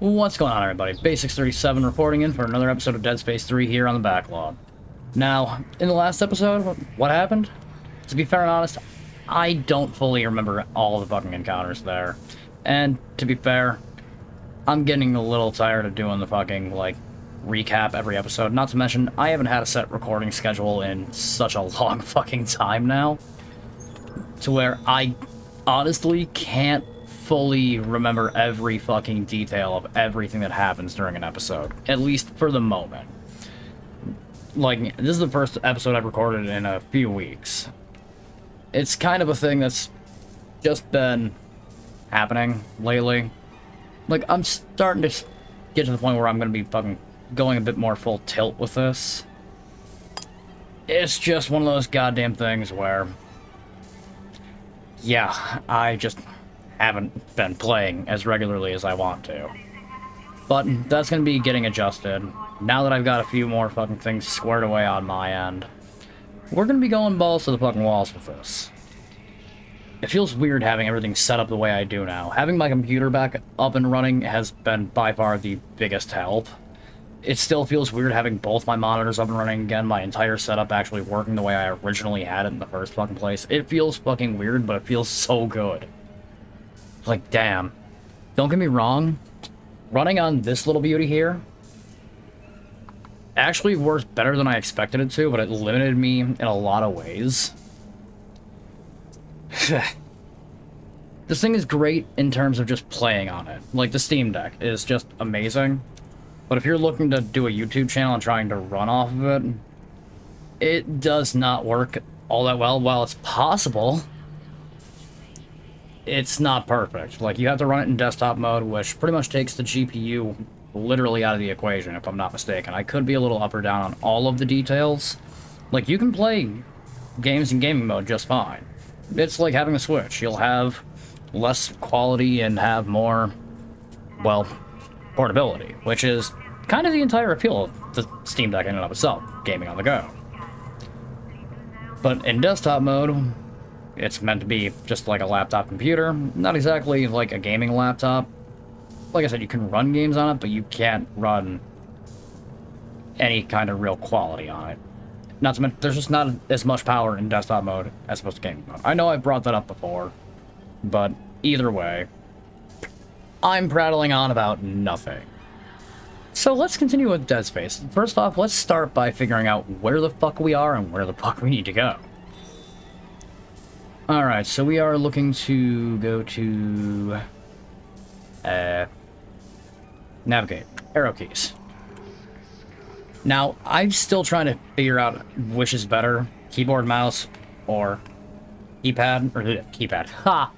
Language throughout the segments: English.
What's going on, everybody? Basics37 reporting in for another episode of Dead Space 3 here on the backlog. Now, in the last episode, what happened? To be fair and honest, I don't fully remember all the fucking encounters there. And, to be fair, I'm getting a little tired of doing the fucking, like, recap every episode. Not to mention, I haven't had a set recording schedule in such a long fucking time now, to where I honestly can't fully remember every fucking detail of everything that happens during an episode, at least for the moment. Like, this is the first episode I've recorded in a few weeks. It's kind of a thing that's just been happening lately. Like, I'm starting to get to the point where I'm going to be fucking going a bit more full tilt with this. It's just one of those goddamn things where, yeah, I just haven't been playing as regularly as I want to. But that's going to be getting adjusted. Now that I've got a few more fucking things squared away on my end, we're going to be going balls to the fucking walls with this. It feels weird having everything set up the way I do now. Having my computer back up and running has been by far the biggest help. It still feels weird having both my monitors up and running again, my entire setup actually working the way I originally had it in the first fucking place. It feels fucking weird, but it feels so good. Like, damn. Don't get me wrong, running on this little beauty here actually worked better than I expected it to, but it limited me in a lot of ways. This thing is great in terms of just playing on it. Like, the Steam Deck is just amazing. But if you're looking to do a YouTube channel and trying to run off of it, it does not work all that well. While it's possible, it's not perfect. Like, you have to run it in desktop mode, which pretty much takes the GPU literally out of the equation, if I'm not mistaken. I could be a little up or down on all of the details. Like, you can play games in gaming mode just fine. It's like having a Switch. You'll have less quality and have more, well, portability, which is kind of the entire appeal of the Steam Deck in and of itself, gaming on the go. But in desktop mode, it's meant to be just like a laptop computer, not exactly like a gaming laptop. Like I said, you can run games on it, but you can't run any kind of real quality on it. Not to mention, there's just not as much power in desktop mode as opposed to gaming mode. I know I've brought that up before, but either way, I'm prattling on about nothing. So let's continue with Dead Space. First off, let's start by figuring out where the fuck we are and where the fuck we need to go. Alright, so we are looking to go to... navigate. Arrow keys. Now, I'm still trying to figure out which is better, keyboard, mouse, or keypad, or keypad, ha!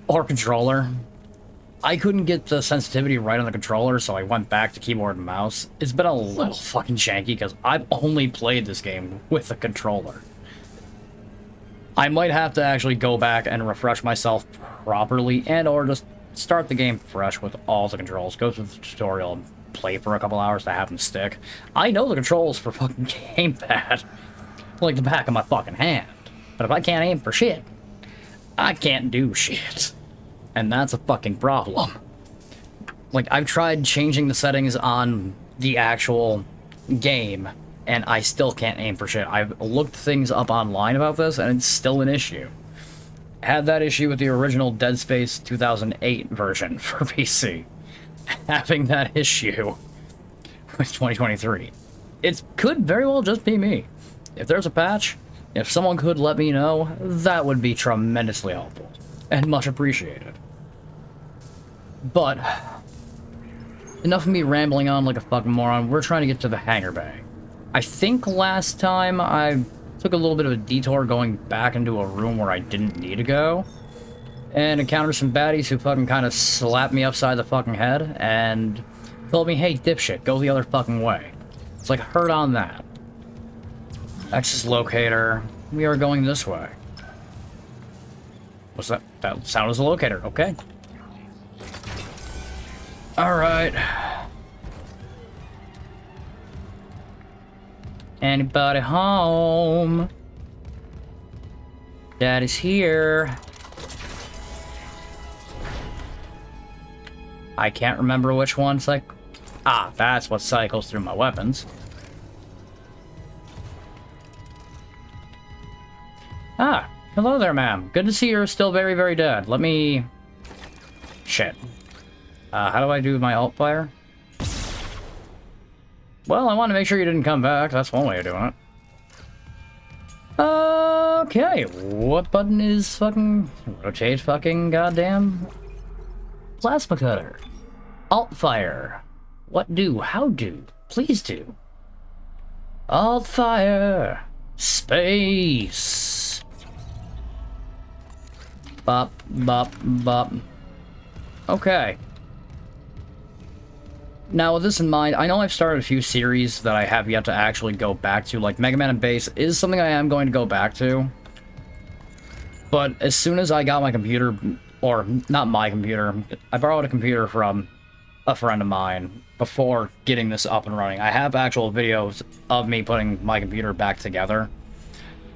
Or controller. I couldn't get the sensitivity right on the controller, so I went back to keyboard and mouse. It's been a little fucking janky, because I've only played this game with a controller. I might have to actually go back and refresh myself properly, and or just start the game fresh with all the controls, go through the tutorial, and play for a couple hours to have them stick. I know the controls for fucking gamepad like the back of my fucking hand, but if I can't aim for shit, I can't do shit. And that's a fucking problem. Like, I've tried changing the settings on the actual game, and I still can't aim for shit. I've looked things up online about this, and it's still an issue. Had that issue with the original Dead Space 2008 version for PC. Having that issue with 2023. It could very well just be me. If there's a patch, if someone could let me know, that would be tremendously helpful. And much appreciated. But, enough of me rambling on like a fucking moron. We're trying to get to the hangar bay. I think last time I took a little bit of a detour going back into a room where I didn't need to go, and encountered some baddies who fucking kind of slapped me upside the fucking head and told me, hey, dipshit, go the other fucking way. It's like, heard on that. Access locator. We are going this way. What's that? That sound is a locator. Okay. Alright. Anybody home? Daddy's here. I can't remember which one's like... Ah, that's what cycles through my weapons. Ah, hello there, ma'am. Good to see you're still very, very dead. Let me... Shit. How do I do my alt fire? Well, I want to make sure you didn't come back. That's one way of doing it. Okay, what button is fucking... Rotate fucking goddamn... Plasma cutter. Alt fire. What do? How do? Please do. Alt fire. Space. Bop, bop, bop. Okay. Now, with this in mind, I know I've started a few series that I have yet to actually go back to, like Mega Man and Bass is something I am going to go back to. But as soon as I got my computer, or not my computer, I borrowed a computer from a friend of mine before getting this up and running. I have actual videos of me putting my computer back together.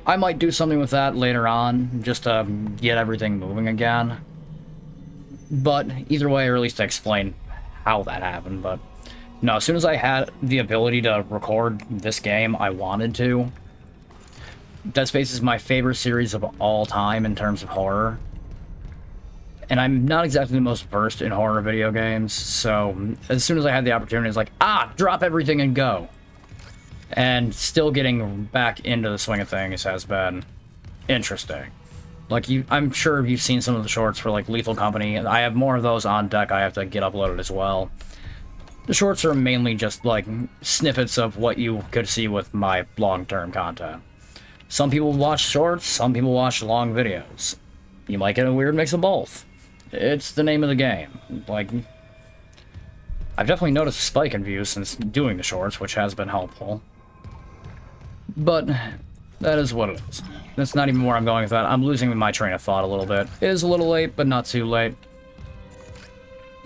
I might do something with that later on, just to get everything moving again. But either way, or at least to explain how that happened. But no, as soon as I had the ability to record this game, I wanted to. Dead Space is my favorite series of all time in terms of horror. And I'm not exactly the most versed in horror video games, so as soon as I had the opportunity, it's like, ah, drop everything and go. And still getting back into the swing of things has been interesting. Like, I'm sure you've seen some of the shorts for, like, Lethal Company. I have more of those on deck I have to get uploaded as well. The shorts are mainly just, like, snippets of what you could see with my long-term content. Some people watch shorts, some people watch long videos. You might get a weird mix of both. It's the name of the game. Like, I've definitely noticed a spike in views since doing the shorts, which has been helpful. But that is what it is. That's not even where I'm going with that. I'm losing my train of thought a little bit. It is a little late, but not too late.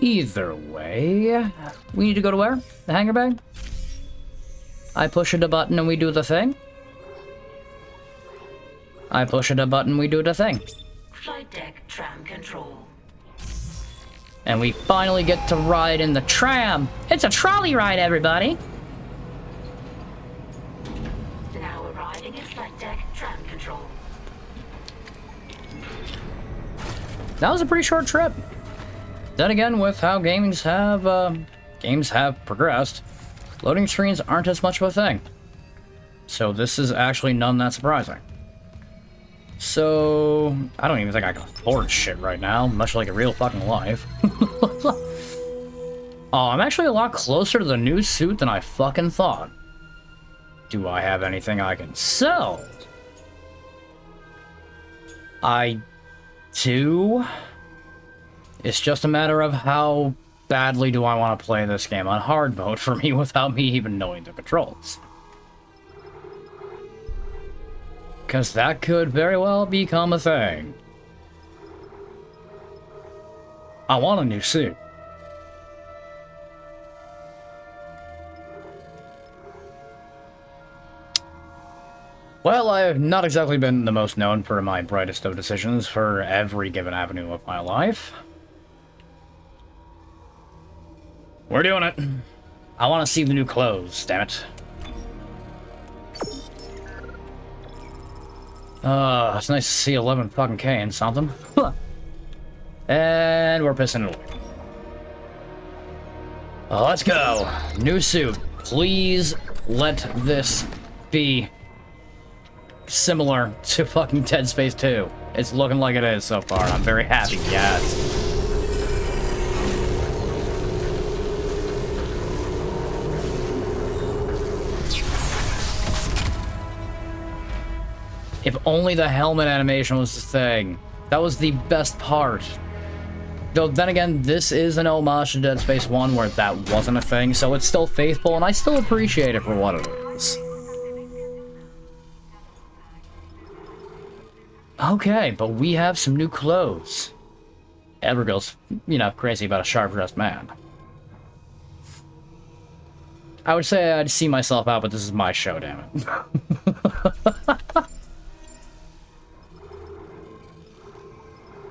Either way, we need to go to where? The hangar bay? I push the button and we do the thing. I push the button, we do the thing. Flight deck tram control. And we finally get to ride in the tram. It's a trolley ride, everybody. Now arriving at flight deck tram control. That was a pretty short trip. Then again, with how games have progressed, loading screens aren't as much of a thing. So this is actually none that surprising. So, I don't even think I can afford shit right now, much like a real fucking life. Oh, I'm actually a lot closer to the new suit than I fucking thought. Do I have anything I can sell? I do. It's just a matter of how badly do I want to play this game on hard mode for me without me even knowing the controls. Because that could very well become a thing. I want a new suit. Well, I have not exactly been the most known for my brightest of decisions for every given avenue of my life. We're doing it. I want to see the new clothes, damn it. It's nice to see 11 fucking K in something. And we're pissing it away. Let's go. New suit. Please let this be similar to fucking Dead Space 2. It's looking like it is so far. I'm very happy, yes. If only the helmet animation was the thing. That was the best part. Though, then again, this is an homage to Dead Space 1 where that wasn't a thing, so it's still faithful, and I still appreciate it for what it is. Okay, but we have some new clothes. Evergirl's, you know, crazy about a sharp-dressed man. I would say I'd see myself out, but this is my show, damn it.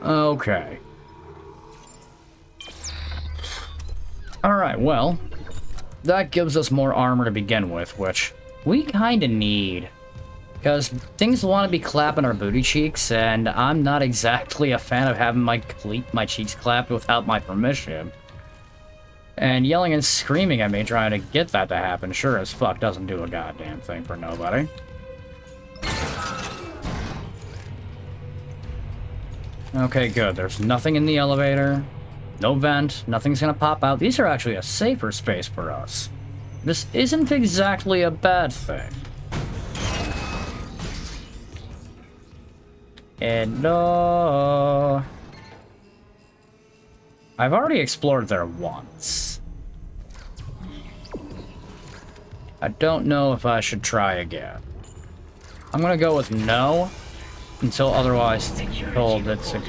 Okay. Alright, well, that gives us more armor to begin with, which we kind of need. Because things want to be clapping our booty cheeks, and I'm not exactly a fan of having my cheeks clapped without my permission. And yelling and screaming at me trying to get that to happen sure as fuck doesn't do a goddamn thing for nobody. Okay, good. There's nothing in the elevator. No vent. Nothing's gonna pop out. These are actually a safer space for us. This isn't exactly a bad thing. And no. I've already explored there once. I don't know if I should try again. I'm gonna go with no, until otherwise told it's a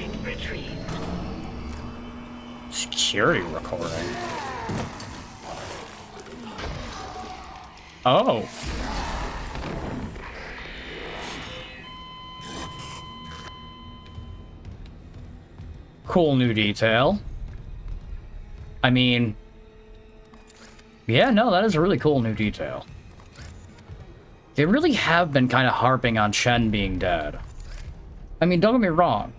security recording. Oh. Cool new detail. I mean, yeah, no, that is a really cool new detail. They really have been kind of harping on Shen being dead. I mean, don't get me wrong.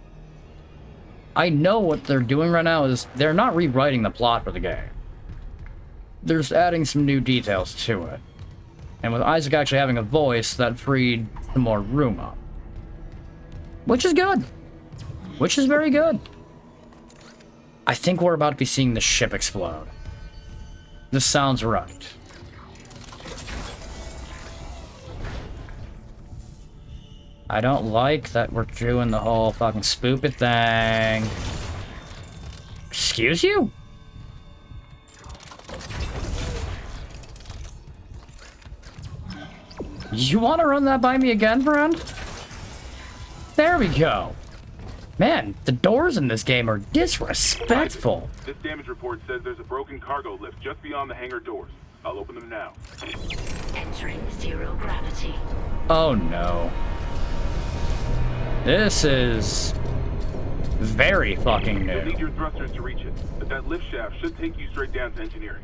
I know what they're doing right now is they're not rewriting the plot for the game. They're just adding some new details to it. And with Isaac actually having a voice, that freed some more room up. Which is good. Which is very good. I think we're about to be seeing the ship explode. This sounds right. I don't like that we're doing the whole fucking spoopy thing. Excuse you? You want to run that by me again, friend? There we go. Man, the doors in this game are disrespectful. This damage report says there's a broken cargo lift just beyond the hangar doors. I'll open them now. Entering zero gravity. Oh no. This is very fucking You'll need new. your thrusters to reach it, but that lift shaft should take you straight down to engineering.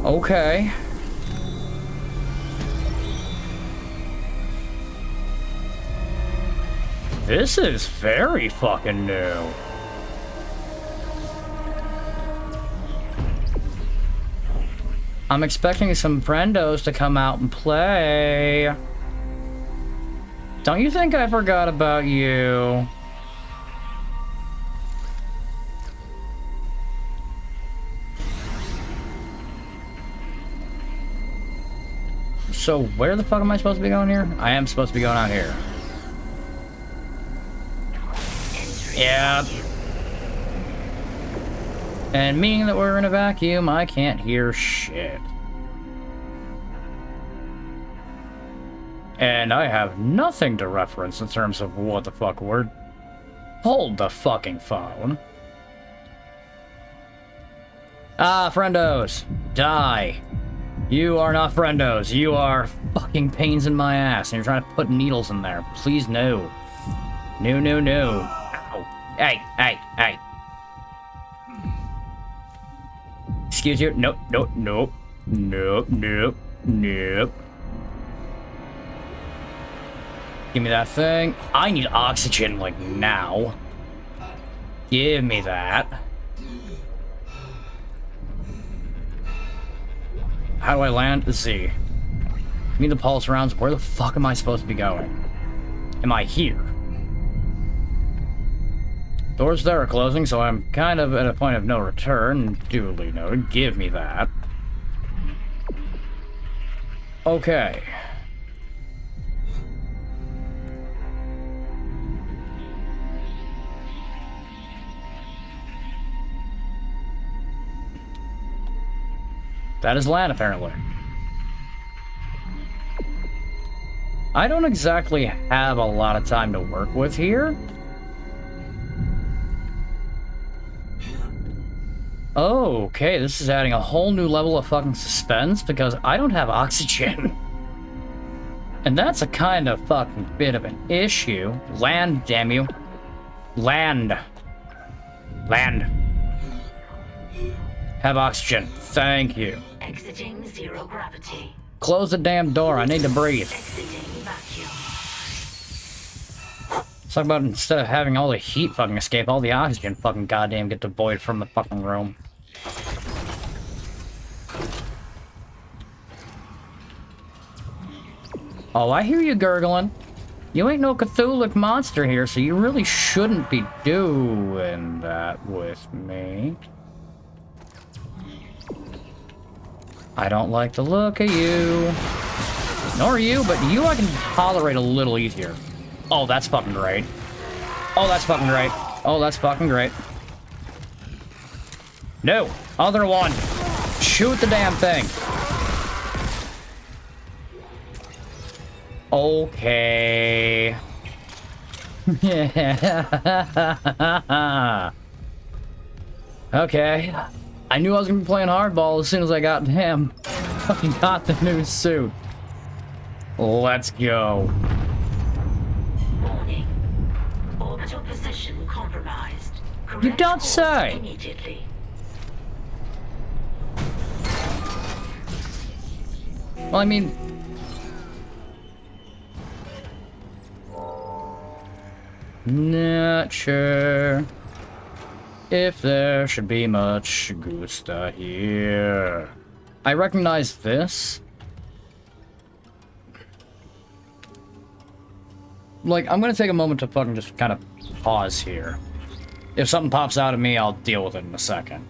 Okay. This is very fucking new. I'm expecting some friendos to come out and play. Don't you think I forgot about you? So where the fuck am I supposed to be going here? I am supposed to be going out here. Yeah. And meaning that we're in a vacuum, I can't hear shit. And I have nothing to reference in terms of what the fuck we're... Hold the fucking phone. Ah, friendos. Die. You are not friendos. You are fucking pains in my ass, and you're trying to put needles in there. Please, no. No, no, no. Ow. Hey, hey, hey. Excuse you. Nope, nope, nope. Nope, nope, nope. Give me that thing. I need oxygen, like, now. Give me that. How do I land? Z. Give me the pulse rounds. Where the fuck am I supposed to be going? Am I here? Doors there are closing, so I'm kind of at a point of no return. Duly noted. Give me that. Okay. That is land, apparently. I don't exactly have a lot of time to work with here. Oh, okay, this is adding a whole new level of fucking suspense because I don't have oxygen. And that's a kind of fucking bit of an issue. Land, damn you. Land. Land. Have oxygen. Thank you. Exiting zero gravity. Close the damn door. I need to breathe. Exiting vacuum. Let's talk about instead of having all the heat fucking escape, all the oxygen fucking goddamn get deployed from the fucking room. Oh, I hear you gurgling. You ain't no Cthulhu monster here, so you really shouldn't be doing that with me. I don't like the look of you. Nor you, but you I can tolerate a little easier. Oh, that's fucking great. Oh, that's fucking great. Oh, that's fucking great. No, other one. Shoot the damn thing. Okay. Yeah. Okay. I knew I was gonna be playing hardball as soon as I got him. Fucking got the new suit. Let's go. Warning. Orbital position compromised. You don't course say. Immediately. Well, I mean... Not sure if there should be much gusta here. I recognize this. Like, I'm gonna take a moment to fucking just kind of pause here. If something pops out of me, I'll deal with it in a second.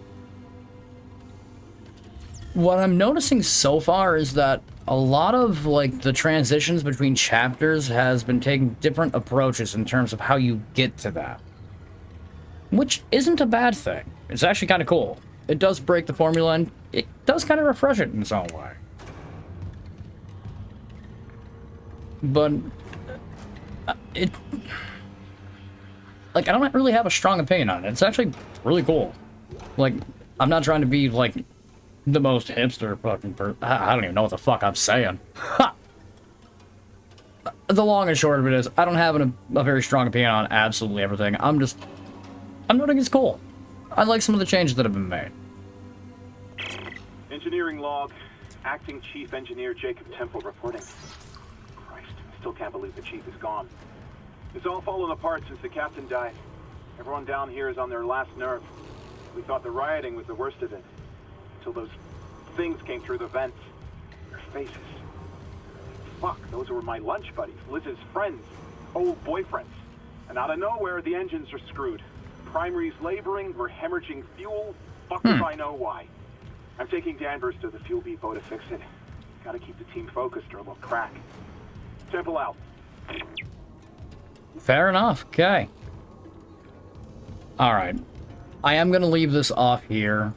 What I'm noticing so far is that a lot of, like, the transitions between chapters has been taking different approaches in terms of how you get to that. Which isn't a bad thing. It's actually kind of cool. It does break the formula, and it does kind of refresh it in its own way. But... it... like, I don't really have a strong opinion on it. It's actually really cool. Like, I'm not trying to be, like... the most hipster fucking I don't even know what the fuck I'm saying. Ha! The long and short of it is, I don't have a very strong opinion on absolutely everything. I'm noting it's cool. I like some of the changes that have been made. Engineering log. Acting Chief Engineer Jacob Temple reporting. Christ, I still can't believe the chief is gone. It's all fallen apart since the captain died. Everyone down here is on their last nerve. We thought the rioting was the worst of it. Until those things came through the vents. Their faces. Fuck, those were my lunch buddies, Liz's friends, old boyfriends. And out of nowhere, the engines are screwed. Primary's laboring, we're hemorrhaging fuel. Fuck if I know why. I'm taking Danvers to the fuel depot to fix it. Gotta keep the team focused or we'll crack. Temple out. Fair enough, okay. Alright. I am gonna leave this off here.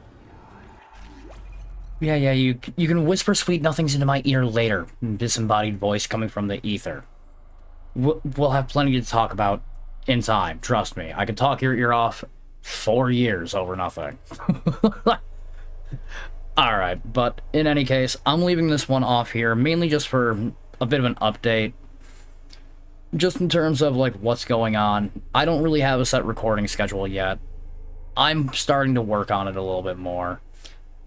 Yeah, you can whisper sweet nothings into my ear later. Disembodied voice coming from the ether. We'll have plenty to talk about in time, trust me. I could talk your ear off 4 years over nothing. Alright, but in any case, I'm leaving this one off here, mainly just for a bit of an update. Just in terms of, like, what's going on. I don't really have a set recording schedule yet. I'm starting to work on it a little bit more.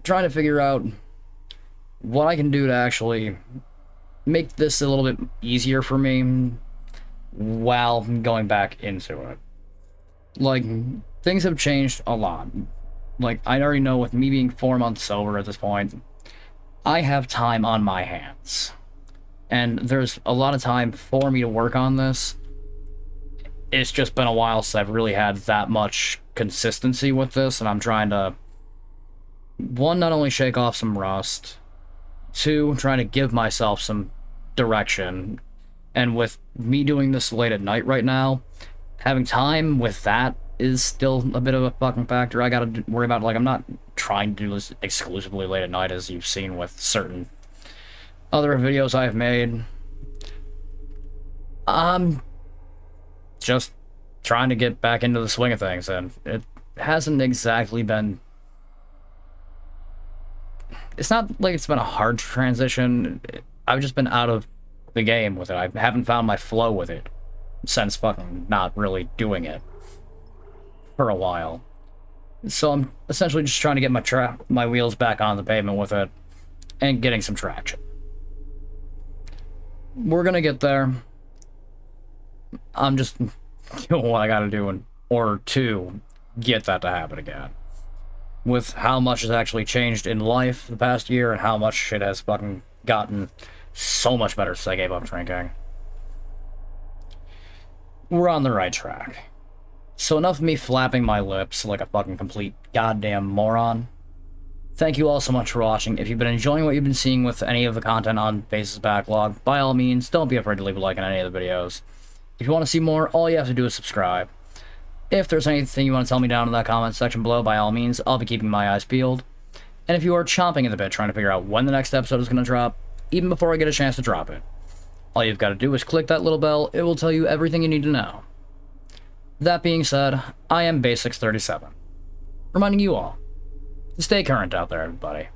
Trying to figure out what I can do to actually make this a little bit easier for me while going back into it. Like, things have changed a lot. Like, I already know with me being 4 months sober at this point, I have time on my hands. And there's a lot of time for me to work on this. It's just been a while since I've really had that much consistency with this, and I'm trying to, one, not only shake off some rust, two, trying to give myself some direction. And with me doing this late at night right now, having time with that is still a bit of a fucking factor. I gotta worry about, like, I'm not trying to do this exclusively late at night, as you've seen with certain other videos I've made. I'm just trying to get back into the swing of things, and it hasn't exactly been... It's not like it's been a hard transition. I've just been out of the game with it. I haven't found my flow with it since fucking not really doing it for a while. So I'm essentially just trying to get my wheels back on the pavement with it and getting some traction. We're gonna get there. I'm just doing what I gotta do in order to get that to happen again. With how much has actually changed in life the past year and how much shit has fucking gotten so much better since I gave up drinking. We're on the right track. So enough of me flapping my lips like a fucking complete goddamn moron. Thank you all so much for watching. If you've been enjoying what you've been seeing with any of the content on Base's Backlog, by all means, don't be afraid to leave a like on any of the videos. If you want to see more, all you have to do is subscribe. If there's anything you want to tell me down in that comment section below, by all means, I'll be keeping my eyes peeled. And if you are chomping at the bit trying to figure out when the next episode is going to drop, even before I get a chance to drop it, all you've got to do is click that little bell. It will tell you everything you need to know. That being said, I am Base637, reminding you all to stay current out there, everybody.